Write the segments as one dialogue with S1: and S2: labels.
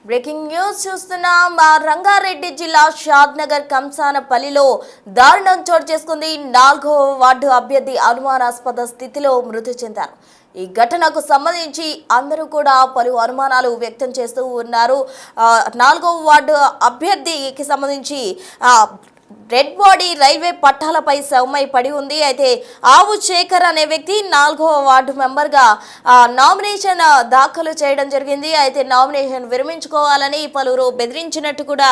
S1: Breaking news చూస్తున్నాం. రంగారెడ్డి జిల్లా షాద్నగర్ కంసానపల్లిలో దారుణం చోటు చేసుకుంది. 4వ వార్డు అభ్యర్థి అనుమానాస్పద స్థితిలో మృతి చెందారు. ఈ ఘటనకు సంబంధించి అందరూ కూడా పలు అనుమానాలు వ్యక్తం చేస్తూ ఉన్నారు. 4వ వార్డు అభ్యర్థికి సంబంధించి డెడ్ బాడీ రైల్వే పట్టాలపై శవమై పడి ఉంది. అయితే ఆవు శేఖర్ అనే వ్యక్తి 4వ వార్డు మెంబర్గా నామినేషన్ దాఖలు చేయడం జరిగింది. అయితే నామినేషన్ విరమించుకోవాలని పలువురు బెదిరించినట్టు కూడా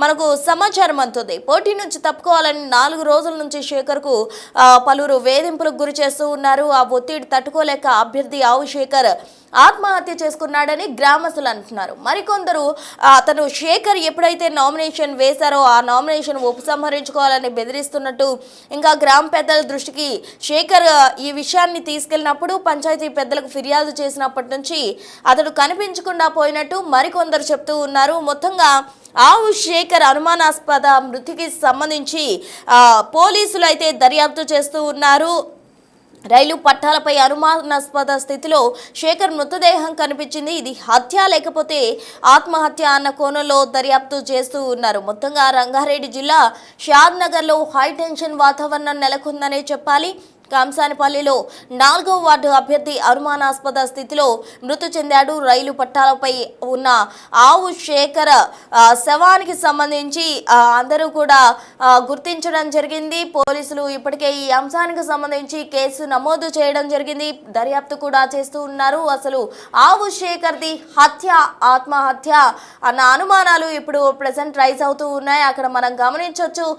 S1: మనకు సమాచారం అందుతుంది. పోటీ నుంచి తప్పుకోవాలని 4 రోజుల నుంచి శేఖర్కు పలువురు వేధింపులకు గురి చేస్తూ ఉన్నారు. ఆ ఒత్తిడి తట్టుకోలేక అభ్యర్థి ఆవు శేఖర్ ఆత్మహత్య చేసుకున్నాడని గ్రామస్తులు అంటున్నారు. మరికొందరు అతను శేఖర్ ఎప్పుడైతే నామినేషన్ వేశారో ఆ నామినేషన్ ఉపసంహరించుకోవాలని బెదిరిస్తున్నట్టు ఇంకా గ్రామ పెద్దల దృష్టికి శేఖర్ ఈ విషయాన్ని తీసుకెళ్లినప్పుడు పంచాయతీ పెద్దలకు ఫిర్యాదు చేసినప్పటి నుంచి అతడు కనిపించకుండా పోయినట్టు మరికొందరు చెప్తూ ఉన్నారు. మొత్తంగా ఆవు శేఖర్ అనుమానాస్పద మృతికి సంబంధించి పోలీసులు అయితే దర్యాప్తు చేస్తూ ఉన్నారు. రైలు పట్టాలపై అనుమానాస్పద స్థితిలో శేఖర్ మృతదేహం కనిపించింది. ఇది హత్య లేకపోతే ఆత్మహత్య అన్న కోణంలో దర్యాప్తు చేస్తూ ఉన్నారు. మొత్తంగా రంగారెడ్డి జిల్లా షాద్నగర్లో హై టెన్షన్ వాతావరణం నెలకొందనే చెప్పాలి. కంసానపల్లిలో 4వ వార్డు అభ్యర్థి అనుమానాస్పద స్థితిలో మృతి చెందాడు. రైలు పట్టాలపై ఉన్న ఆవు శేఖర్ శవానికి సంబంధించి అందరూ కూడా గుర్తించడం జరిగింది. పోలీసులు ఇప్పటికే ఈ అంశానికి సంబంధించి కేసు నమోదు చేయడం జరిగింది. దర్యాప్తు కూడా చేస్తూ ఉన్నారు. అసలు ఆవు శేఖర్ది హత్య ఆత్మహత్య అన్న అనుమానాలు ఇప్పుడు ప్రెసెంట్ రైజ్ అవుతూ ఉన్నాయి. అక్కడ మనం గమనించవచ్చు,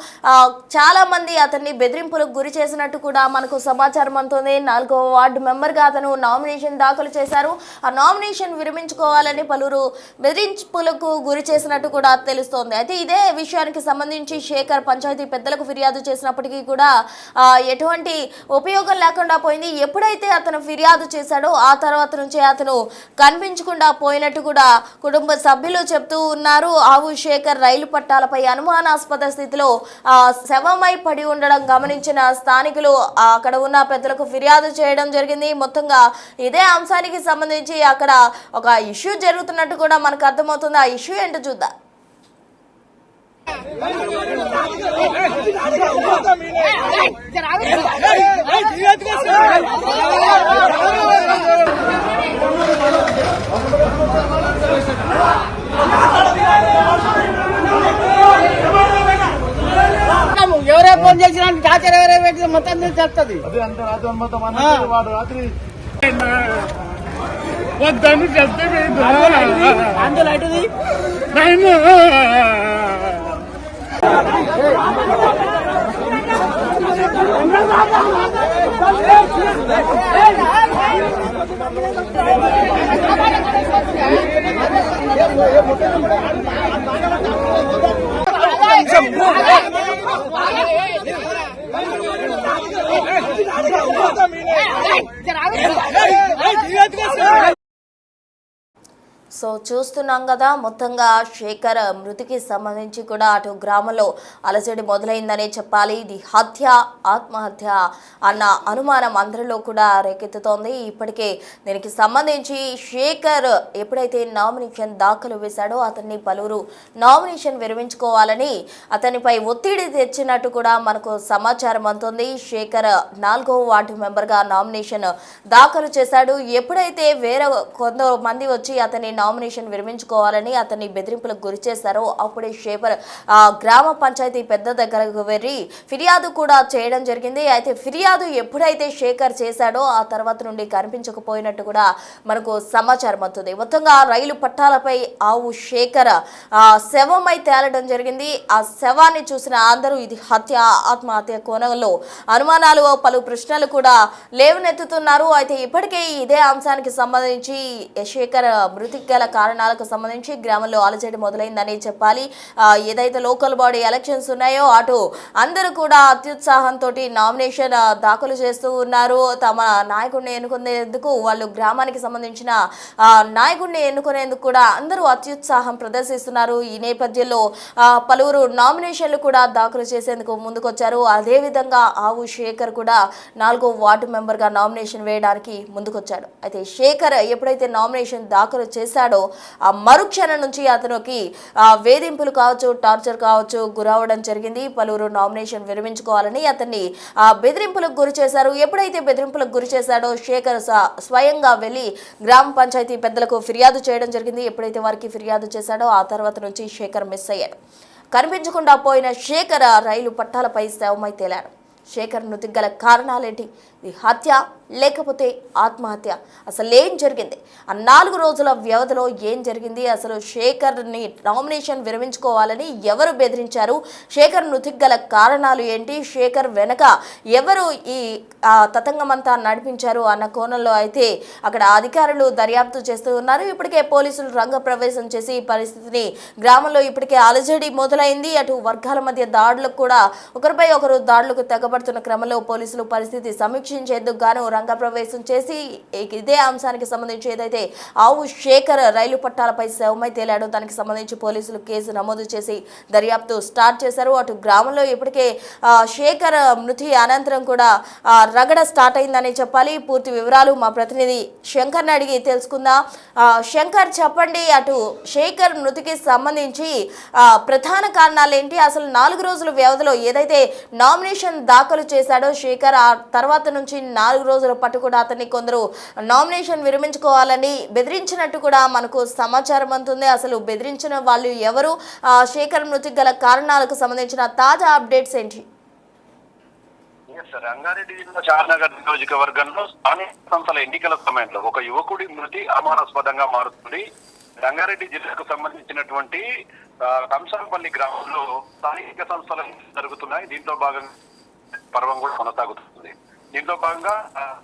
S1: చాలా మంది అతన్ని బెదిరింపులకు గురి చేసినట్టు కూడా మనకు సమాచారం అందుతుంది. 4వ వార్డు మెంబర్గా అతను నామినేషన్ దాఖలు చేశారు. ఆ నామినేషన్ విరమించుకోవాలని పలువురు బెదిరింపులకు గురి చేసినట్టు కూడా తెలుస్తోంది. అయితే ఇదే విషయానికి సంబంధించి శేఖర్ పంచాయతీ పెద్దలకు ఫిర్యాదు చేసినప్పటికీ కూడా ఎటువంటి ఉపయోగం లేకుండా పోయింది. ఎప్పుడైతే అతను ఫిర్యాదు చేశాడో ఆ తర్వాత నుంచే అతను కనిపించకుండా పోయినట్టు కూడా కుటుంబ సభ్యులు చెప్తూ ఉన్నారు. ఆవు శేఖర్ రైలు పట్టాలపై అనుమానాస్పద స్థితిలో శవమై పడి ఉండడం గమనించిన స్థానికులు అక్కడ ఉన్న పెద్దలకు ఫిర్యాదు చేయడం జరిగింది. మొత్తంగా ఇదే అంశానికి సంబంధించి అక్కడ ఒక ఇష్యూ జరుగుతున్నట్టు కూడా మనకు అర్థమవుతుంది. ఆ ఇష్యూ ఏంటో చూద్దాం.
S2: ఎవరే ఫోన్ చేసిన టాచర్ ఎవరే పెట్టిన మొత్తం తెలుస్తుంది.
S3: వద్దని చెప్తే
S2: అందులో అటుది
S1: సో చూస్తున్నాం కదా, మొత్తంగా శేఖర్ మృతికి సంబంధించి కూడా అటు గ్రామంలో అలజడి మొదలైందనే చెప్పాలి. ఇది హత్య ఆత్మహత్య అన్న అనుమానం అందరిలో కూడా రేకెత్తుతోంది. ఇప్పటికే దీనికి సంబంధించి శేఖర్ ఎప్పుడైతే నామినేషన్ దాఖలు వేశాడో అతన్ని పలువురు నామినేషన్ విరమించుకోవాలని అతనిపై ఒత్తిడి తెచ్చినట్టు కూడా మనకు సమాచారం అందుతుంది. శేఖర్ 4వ వార్డు మెంబర్గా నామినేషన్ దాఖలు చేశాడు. ఎప్పుడైతే వేరే కొంతమంది వచ్చి అతని నామినేషన్ విరమించుకోవాలని అతన్ని బెదిరింపులకు గురి చేశారో అప్పుడే శేఖర్ గ్రామ పంచాయతీ పెద్ద దగ్గరకు వెళ్లి ఫిర్యాదు కూడా చేయడం జరిగింది. అయితే ఫిర్యాదు ఎప్పుడైతే శేఖర్ చేశాడో ఆ తర్వాత నుండి కనిపించకపోయినట్టు కూడా మనకు సమాచారం అవుతుంది. మొత్తంగా రైలు పట్టాలపై ఆవు శేఖర్ శవమై తేలడం జరిగింది. ఆ శవాన్ని చూసిన అందరూ ఇది హత్య ఆత్మహత్య కోణంలో అనుమానాలు పలు ప్రశ్నలు కూడా లేవనెత్తుతున్నారు. అయితే ఇప్పటికే ఇదే అంశానికి సంబంధించి శేఖర్ మృతికి గల కారణాలకు సంబంధించి గ్రామంలో అలజడి మొదలైందని చెప్పాలి. ఏదైతే లోకల్ బాడీ ఎలక్షన్స్ ఉన్నాయో అటు అందరూ కూడా అత్యుత్సాహంతో నామినేషన్ దాఖలు చేస్తూ ఉన్నారు. తమ నాయకుడిని ఎన్నుకునేందుకు వాళ్ళు గ్రామానికి సంబంధించిన నాయకుడిని ఎన్నుకునేందుకు కూడా అందరూ అత్యుత్సాహం ప్రదర్శిస్తున్నారు. ఈ నేపథ్యంలో పలువురు నామినేషన్లు కూడా దాఖలు చేసేందుకు ముందుకొచ్చారు. అదేవిధంగా ఆవు శేఖర్ కూడా 4వ వార్డు మెంబర్గా నామినేషన్ వేయడానికి ముందుకొచ్చాడు. అయితే శేఖర్ ఎప్పుడైతే నామినేషన్ దాఖలు చేశాడో చేశాడో ఆ మరుక్షణం నుంచి అతనికి వేధింపులు కావచ్చు, టార్చర్ కావచ్చు గురవడం జరిగింది. పలువురు నామినేషన్ విరమించుకోవాలని అతన్ని బెదిరింపులకు గురి చేశారు. ఎప్పుడైతే బెదిరింపులకు గురి చేశాడో శేఖర్ స్వయంగా వెళ్లి గ్రామ పంచాయతీ పెద్దలకు ఫిర్యాదు చేయడం జరిగింది. ఎప్పుడైతే వారికి ఫిర్యాదు చేశాడో ఆ తర్వాత నుంచి శేఖర్ మిస్ అయ్యాడు. కనిపించకుండా పోయిన శేఖర్ రైలు పట్టాలపై శవమై తేలాడు. శేఖర్ మృతికి గల కారణాలేంటి? ఇది హత్య లేకపోతే ఆత్మహత్య? అసలు ఏం జరిగింది? ఆ 4 రోజుల వ్యవధిలో ఏం జరిగింది? అసలు శేఖర్ని నామినేషన్ విరమించుకోవాలని ఎవరు బెదిరించారు? శేఖర్ మృతికి గల కారణాలు ఏంటి? శేఖర్ వెనక ఎవరు ఈ తతంగమంతా నడిపించారు అన్న కోణంలో అయితే అక్కడ అధికారులు దర్యాప్తు చేస్తూ ఉన్నారు. ఇప్పటికే పోలీసులు రంగప్రవేశం చేసి ఈ పరిస్థితిని గ్రామంలో ఇప్పటికే అలజడి మొదలైంది. అటు వర్గాల మధ్య దాడులకు కూడా ఒకరిపై ఒకరు దాడులకు తెగబడుతున్న క్రమంలో పోలీసులు పరిస్థితి సమీక్షించేందుకు గాను రంగప్రవేశం చేసి ఇదే అంశానికి సంబంధించి ఏదైతే ఆవు శేఖర్ రైలు పట్టాలపై శవమై తేలాడో దానికి సంబంధించి పోలీసులు కేసు నమోదు చేసి దర్యాప్తు స్టార్ట్ చేశారు. అటు గ్రామంలో ఇప్పటికే శేఖర్ మృతి అనంతరం కూడా రగడ స్టార్ట్ అయిందని చెప్పాలి. పూర్తి వివరాలు మా ప్రతినిధి శంకర్ని అడిగి తెలుసుకుందాం. శంకర్ చెప్పండి, అటు శేఖర్ మృతికి సంబంధించి ప్రధాన కారణాలు ఏంటి? అసలు 4 రోజుల వ్యవధిలో ఏదైతే నామినేషన్ దాఖలు చేశాడో శేఖర్, ఆ తర్వాత నుంచి 4 రోజుల పాటు కూడా అతన్ని కొందరు నామినేషన్ విరమించుకోవాలని బెదిరించినట్టు కూడా మనకు సమాచారం అందుతుంది. అసలు బెదిరించిన వాళ్ళు ఎవరు? శేఖర్ మృతికి గల కారణాలకు సంబంధించిన తాజా అప్డేట్స్ ఏంటి?
S3: రంగారెడ్డి జిల్లా షాద్నగర్ నియోజకవర్గంలో స్థానిక సంస్థల ఎన్నికల సమయంలో ఒక యువకుడి మృతి అనుమానాస్పదంగా మారుతుంది. రంగారెడ్డి జిల్లాకు సంబంధించినటువంటి కంసాంపల్లి గ్రామంలో స్థానిక సంస్థలు జరుగుతున్నాయి. దీంట్లో భాగంగా పర్వం కూడా కొనసాగుతుంది. దీంట్లో భాగంగా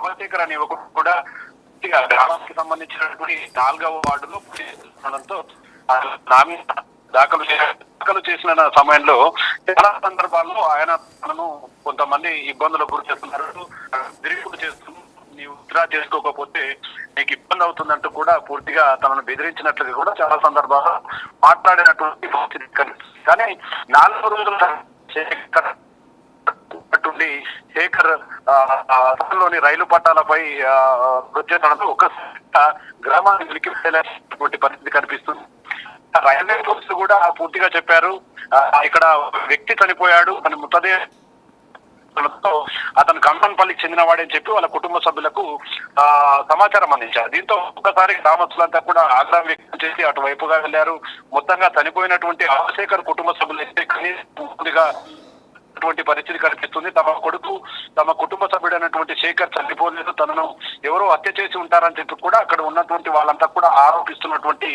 S3: అమర్శేఖర్ అనే యువకుడు కూడా గ్రామానికి సంబంధించినటువంటి 4వ వార్డులో ఉండడంతో దాఖలు చేసిన సమయంలో చాలా సందర్భాల్లో ఆయన తనను కొంతమంది ఇబ్బందులకు గురి చేస్తున్నారు, బెదిరింపులు చేస్తున్నారు. నీవు విత్డ్రా చేసుకోకపోతే నీకు ఇబ్బంది అవుతుందంటూ కూడా పూర్తిగా తనను బెదిరించినట్లుగా కూడా చాలా సందర్భాల్లో మాట్లాడినటువంటి పరిస్థితి కనిపిస్తుంది. కానీ 4 రోజుల శేఖర్ లోని రైలు పట్టాలపై వచ్చేటప్పుడు ఒక గ్రామానికి వెళ్ళేటువంటి పరిస్థితి కనిపిస్తుంది. రైల్వే పోలీసులు కూడా పూర్తిగా చెప్పారు, ఇక్కడ వ్యక్తి చనిపోయాడు అని మృతదేహంతో అతను కంసంపల్లికి చెందిన వాడని చెప్పి వాళ్ళ కుటుంబ సభ్యులకు సమాచారం అందించారు. దీంతో ఒక్కసారి గ్రామస్తులంతా కూడా ఆగ్రహం వ్యక్తం చేసి అటువైపుగా వెళ్లారు. మొత్తంగా చనిపోయినటువంటి అమర్శేఖర్ కుటుంబ సభ్యులు అయితే కనీసంగా పరిస్థితి కనిపిస్తుంది. తమ కుటుంబ సభ్యుడైనటువంటి శేఖర్ చనిపోలేదు, తనను ఎవరో హత్య చేసి ఉంటారని చెప్పి కూడా అక్కడ ఉన్నటువంటి వాళ్ళంతా కూడా ఆరోపిస్తున్నటువంటి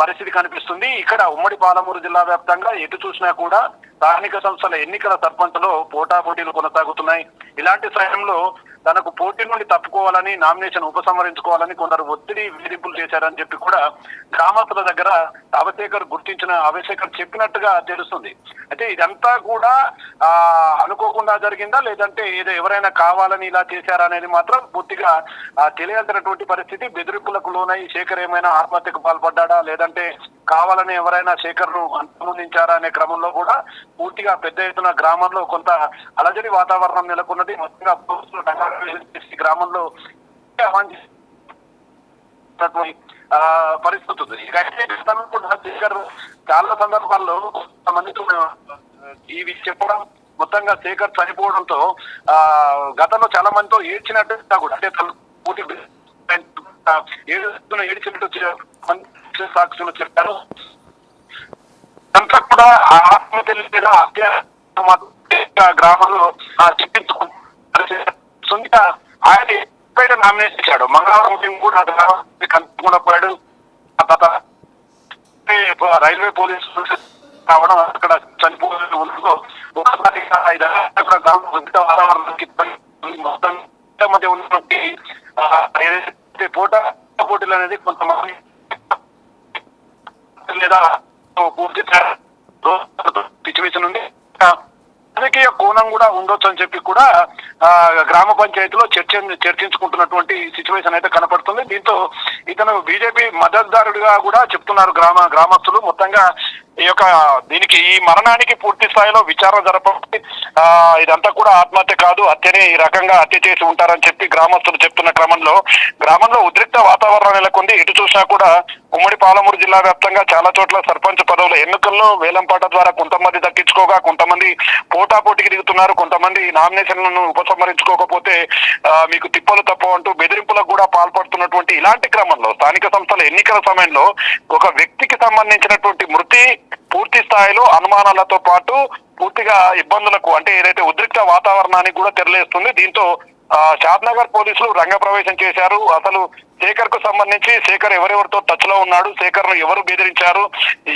S3: పరిస్థితి కనిపిస్తుంది. ఇక్కడ ఉమ్మడి పాలమూరు జిల్లా వ్యాప్తంగా ఎటు చూసినా కూడా స్థానిక సంస్థల ఎన్నికల సర్పంచ్లో పోటాపోటీలు కొనసాగుతున్నాయి. ఇలాంటి సమయంలో తనకు పోటీ నుండి తప్పుకోవాలని, నామినేషన్ ఉపసంహరించుకోవాలని కొందరు ఒత్తిడి వేధింపులు చేశారని చెప్పి కూడా గ్రామస్తుల దగ్గర అభిషేకర్ చెప్పినట్టుగా తెలుస్తుంది. అయితే ఇదంతా కూడా అనుకోకుండా జరిగిందా, లేదంటే ఏదో ఎవరైనా కావాలని ఇలా చేశారా అనేది మాత్రం పూర్తిగా తెలియాల్సినటువంటి పరిస్థితి. బెదిరింపులకు లోనై శేఖర్ ఏమైనా ఆత్మహత్యకు పాల్పడ్డా, లేదంటే కావాలని ఎవరైనా శేఖర్ ను అంతమొందించారా అనే క్రమంలో కూడా పూర్తిగా పెద్ద ఎత్తున గ్రామంలో కొంత అలజడి వాతావరణం నెలకొన్నది. మొత్తంగా గ్రామంలో పరిస్థితి ఉంది. శేఖర్ చాలా సందర్భాల్లో కొంతమందితో ఇవి చెప్పడం, మొత్తంగా శేఖర్ చనిపోవడంతో గతంలో చాలా మందితో ఏడ్చినట్టు కూడా, అంటే ఏడ్చినట్టు సాక్షులు చెప్పారు. అంతా కూడా ఆత్మహత్య లేదా హత్య గ్రామంలో చెప్పించుకుంటా ఆయన ఎప్పుడైతే నామినేషన్ ఇచ్చాడు, మంగళవారం కూడా కనుక్కుండా పోయాడు. రైల్వే పోలీసులు రావడం, అక్కడ చనిపోయిన ఒకసారి వాతావరణానికి మొత్తం మధ్య ఉన్నటువంటి ఏదైతే పోటీలు అనేది కొంతమంది లేదా పూర్తి సిచ్యువేషన్ ఉంది, రాజకీయ కోణం కూడా ఉండొచ్చు అని చెప్పి కూడా గ్రామ పంచాయతీలో చర్చించుకుంటున్నటువంటి సిచ్యువేషన్ అయితే కనపడుతుంది. దీంతో ఇతను బీజేపీ మద్దతుదారుడిగా కూడా చెప్తున్నారు గ్రామస్తులు. మొత్తంగా ఈ మరణానికి పూర్తి స్థాయిలో విచారణ జరపాలి, ఇదంతా కూడా ఆత్మహత్య కాదు, హత్యని ఈ రకంగా హత్య చేసి ఉంటారని చెప్పి గ్రామస్తులు చెప్తున్న క్రమంలో ఉద్రిక్త వాతావరణం నెలకొంది. ఇటు చూసినా కూడా ఉమ్మడి పాలమూరు జిల్లా వ్యాప్తంగా చాలా చోట్ల సర్పంచ్ పదవుల ఎన్నికల్లో వేలంపాట ద్వారా కొంతమంది దక్కించుకోగా కొంతమంది పోటాపోటీకి దిగుతున్నారు. కొంతమంది నామినేషన్లను ఉపసంహరించుకోకపోతే మీకు తిప్పలు తప్ప అంటూ బెదిరింపులకు కూడా పాల్పడుతున్నటువంటి ఇలాంటి క్రమంలో స్థానిక సంస్థల ఎన్నికల సమయంలో ఒక వ్యక్తికి సంబంధించినటువంటి మృతి పూర్తి స్థాయిలో అనుమానాలతో పాటు పూర్తిగా ఇబ్బందులకు అంటే ఏదైతే ఉద్రిక్త వాతావరణానికి కూడా తెరలేస్తుంది. దీంతో షాద్నగర్ పోలీసులు రంగప్రవేశం చేశారు. అసలు శేఖర్ కు సంబంధించి శేఖర్ ఎవరెవరితో టచ్ లో ఉన్నాడు, శేఖర్ ను ఎవరు బెదిరించారు,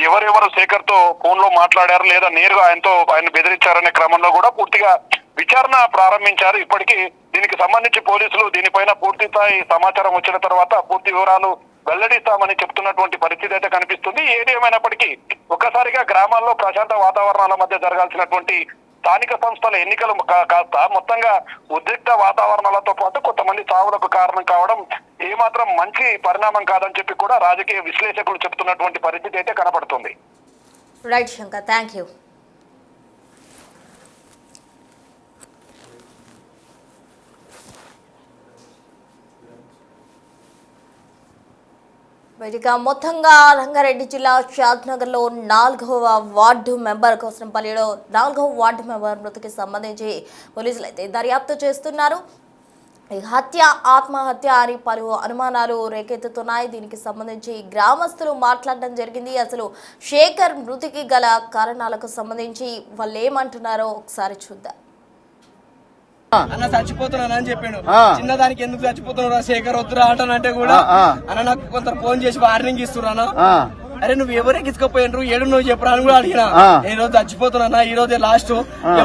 S3: ఎవరెవరు శేఖర్ తో ఫోన్ లో మాట్లాడారు లేదా నేరుగా ఆయన బెదిరించారనే క్రమంలో కూడా పూర్తిగా విచారణ ప్రారంభించారు. ఇప్పటికీ దీనికి సంబంధించి పోలీసులు దీనిపైన పూర్తి స్థాయి సమాచారం వచ్చిన తర్వాత పూర్తి వివరాలు వెల్లడిస్తామని చెప్తున్నటువంటి పరిస్థితి అయితే కనిపిస్తుంది. ఏది ఏమైనప్పటికీ ఒక్కసారిగా గ్రామాల్లో ప్రశాంత వాతావరణాల మధ్య జరగాల్సినటువంటి స్థానిక సంస్థల ఎన్నికలు కాస్త మొత్తంగా ఉద్రిక్త వాతావరణాలతో పాటు కొంతమంది చావులకు కారణం కావడం ఏమాత్రం మంచి పరిణామం కాదని చెప్పి కూడా రాజకీయ విశ్లేషకులు చెప్తున్నటువంటి పరిస్థితి అయితే కనపడుతుంది.
S1: Right Shankar, thank you. ఇక మొత్తంగా రంగారెడ్డి జిల్లా షాద్నగర్లో 4వ వార్డు మెంబర్ కోసంపల్లిలో 4వ వార్డు మెంబర్ మృతికి సంబంధించి పోలీసులు అయితే దర్యాప్తు చేస్తున్నారు. హత్య ఆత్మహత్య అని పలు అనుమానాలు రేకెత్తుతున్నాయి. దీనికి సంబంధించి గ్రామస్తులు మాట్లాడడం జరిగింది. అసలు శేఖర్ మృతికి గల కారణాలకు సంబంధించి వాళ్ళు ఏమంటున్నారో ఒకసారి చూద్దాం.
S2: అన్న చచ్చిపోతున్నాను అని చెప్పిండు. చిన్నదానికి ఎందుకు చచ్చిపోతున్నావు శేఖర్ వద్దురా అంటానంటే కూడా అన్న నాకు కొంత ఫోన్ చేసి వార్నింగ్ ఇస్తున్నాను. అరే నువ్వు ఎవరికి ఇసుకపోయినరు ఏడు నువ్వు చెప్పరా అని కూడా అడిగినా. ఈ రోజు చచ్చిపోతున్నా, ఈ రోజే లాస్ట్,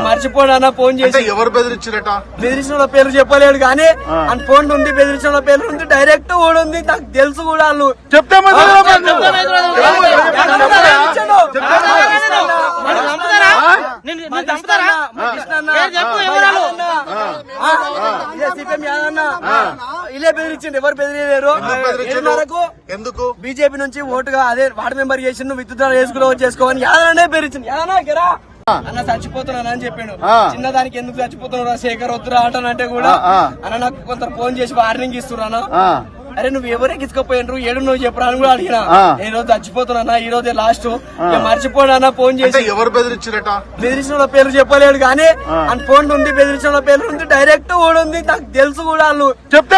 S2: మర్చిపోనా ఫోన్ చేసి.
S4: ఎవరు బెదిరించారట?
S2: బెదిరించిన పేర్లు చెప్పలేడు కానీ అని ఫోన్ ఉంది, బెదిరించిన పేర్లు ఉంది, డైరెక్ట్ కూడా ఉంది, నాకు తెలుసు కూడా. వాళ్ళు
S4: చెప్తే
S2: ఇలా బెదిరించండి, ఎవరు బెదిరియలేరు.
S4: ఎందుకు
S2: బీజేపీ నుంచి ఓటుగా అదే వార్డు మెంబర్ చేసి నువ్వు విత్తుతా చేసుకోవని యాదనే బెదిరించింది. యాదనా అన్న చచ్చిపోతున్నాను అని చెప్పిండు. చిన్నదానికి ఎందుకు చచ్చిపోతున్నావు శేఖర్ వద్దురా అంటానంటే కూడా అన్న నాకు కొంత ఫోన్ చేసి వార్నింగ్ ఇస్తున్నాను. అరే నువ్వు ఎవరికి ఇసుకపోయినరు ఏడు నువ్వు చెప్పరా అని కూడా అడిగినా. ఈ రోజు చచ్చిపోతున్నా, ఈ రోజే లాస్ట్, మర్చిపోనా ఫోన్ చేసి.
S4: ఎవరు బెదిరించారట?
S2: బెదిరించిన పేర్లు చెప్పలేడు కానీ అని ఫోన్ ఉంది, బెదిరించిన పేర్లు ఉంది, డైరెక్ట్ కూడా ఉంది, నాకు తెలుసు కూడా. వాళ్ళు
S4: చెప్తే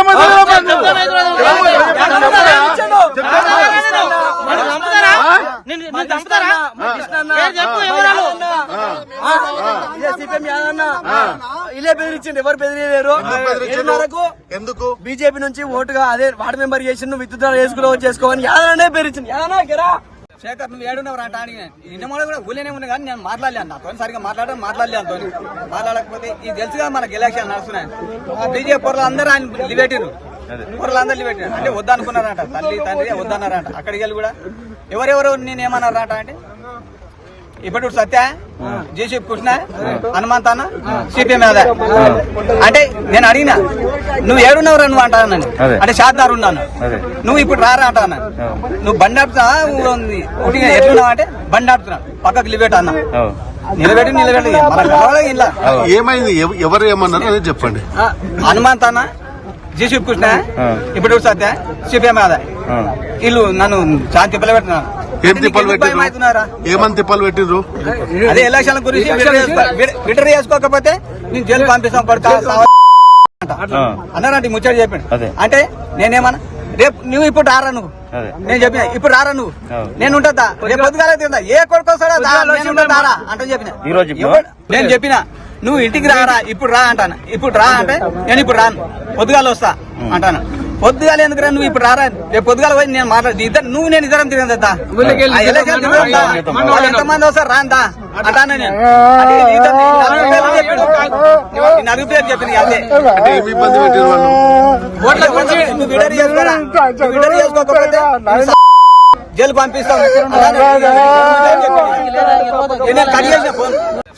S2: ఇలా బెదిరించండి, ఎవరు బెదిరియలేరు.
S4: ఎందుకు
S2: బీజేపీ నుంచి ఓటుగా అదే వార్డు మెంబర్ చేసి నువ్వు విత్తుతా చేసుకోవని యాదనే బెదిరించింది. యాదనా
S5: శేఖర్ నువ్వు ఏడున్నవరు అంట అడిగిన నిన్న కూడా ఊళ్ళోనే ఉంది కానీ నేను మాట్లాడలేను, నాతో సరిగ్గా మాట్లాడలే అంతో. మాట్లాడకపోతే ఇది తెలుసుగా మనకి ఎలక్షన్ నడుస్తున్నాయి. బీజేపీ పొరలు అందరూ ఆయన లిబెట్టిరు, పొరలు అందరూ లిబెట్టిరు అంటే వద్దనుకున్నారంట, తల్లి తండ్రి వద్దన్నారంట. అక్కడికి వెళ్ళి కూడా ఎవరెవరు నేనేమన్నారంట అంటే ఇప్పుడు సత్య, జేసీ కృష్ణ, హనుమంత్ అన్న, సిపిఎం అంటే నేను అడిగినా నువ్వు ఏడున్నవరా నువ్వు అంటా అన్నాను. అంటే షాద్నగర్ ఉన్నాను, నువ్వు ఇప్పుడు రారా అంటా అన్నా. నువ్వు బండి ఆపుతా ఎట్లున్నావు అంటే బండి ఆపుతున్నా, పక్కకు నిలబెట్టు అన్నా. నిలబెట్టి ఇలా
S4: ఏమైంది, ఎవరు ఏమన్నారు అదే చెప్పండి.
S5: హనుమంత్ అన్న, జేసీ కృష్ణ, ఇప్పుడు సత్య, సిపిఎం వీళ్ళు నన్ను చాలా తిప్పలు పెడుతున్నారు.
S4: ఏం తిప్పలు పెట్టిరు? ఏమని తిప్పలు పెట్టిరు?
S5: అదే ఎలక్షన్ గురించి విటర్ చేసుకోకపోతే నేను జైలు పంపిస్తాం అన్నారంటే ముచ్చట చెప్పాడు. అంటే నేనేమన్నా రేపు నువ్వు ఇప్పుడు రారా నువ్వు, నేను చెప్పిన ఇప్పుడు రారా నువ్వు, నేను ఉంటుందా రేపు పొద్దుగాల తిందా ఏ కొడుకు వస్తాడా దారా అంటే చెప్పిన. నేను చెప్పిన నువ్వు ఇంటికి రారా ఇప్పుడు రా అంటాను. ఇప్పుడు రా అంటే నేను ఇప్పుడు రాను, పొద్దుగాల వస్తా అంటాను. పొద్దుగాల ఎందుకు రా నువ్వు ఇప్పుడు రారా, రేపు పొద్దుగాల పోయి నేను మాట్లాడి ఇద్దరు నువ్వు నేను ఇద్దరం తిరిగిందా ఎంతమంది వస్తారు రాందా అంటాను. నేను నలుగు పేరు చెప్పింది అదే. నువ్వు విడర్ చేసుకోరా, విడర్ చేసుకోకపోతే జైలు పంపిస్తావు.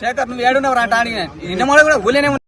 S5: శేఖర్ నువ్వు ఏడున్నవరు అంట అడిగిన నిన్న కూడా ఊళ్ళోనే ఉంది.